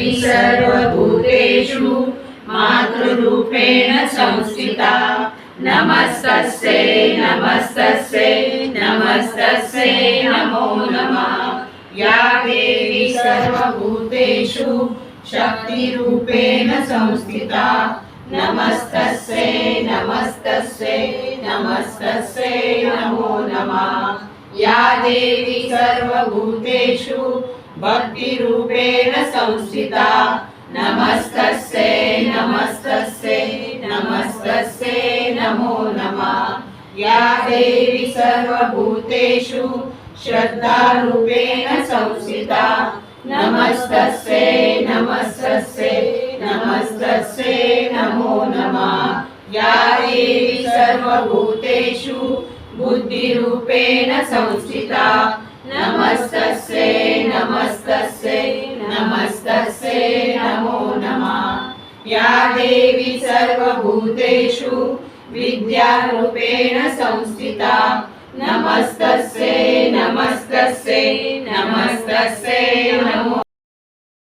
देवी सर्वभूतेषु मातृरूपेण संस्थिता नमस्तस्यै नमस्तस्यै नमस्तस्यै नमो नमः। या देवी सर्वभूतेषु शक्तिरूपेण संस्थिता नमस्तस्यै नमस्तस्यै नमस्तस्यै नमो नमः। या देवी सर्वभूतेषु भक्तिरूपेण संस्थिता नमस्तस्यै नमस्तस्यै नमस्तस्यै नमो नमः। या देवी सर्वभूतेषु श्रद्धारूपेण संस्थिता नमस्तस्यै नमस्तस्यै नमस्तस्यै नमो नमः। या देवी सर्वभूतेषु बुद्धिरूपेण संस्थिता नमस्तस्यै नमस्तस्यै नमस्तस्यै नमो नमः। या देवी सर्वभूतेषु विद्यारूपेण संस्थिता नमस्तस्यै नमस्तस्यै नमस्तस्यै नमो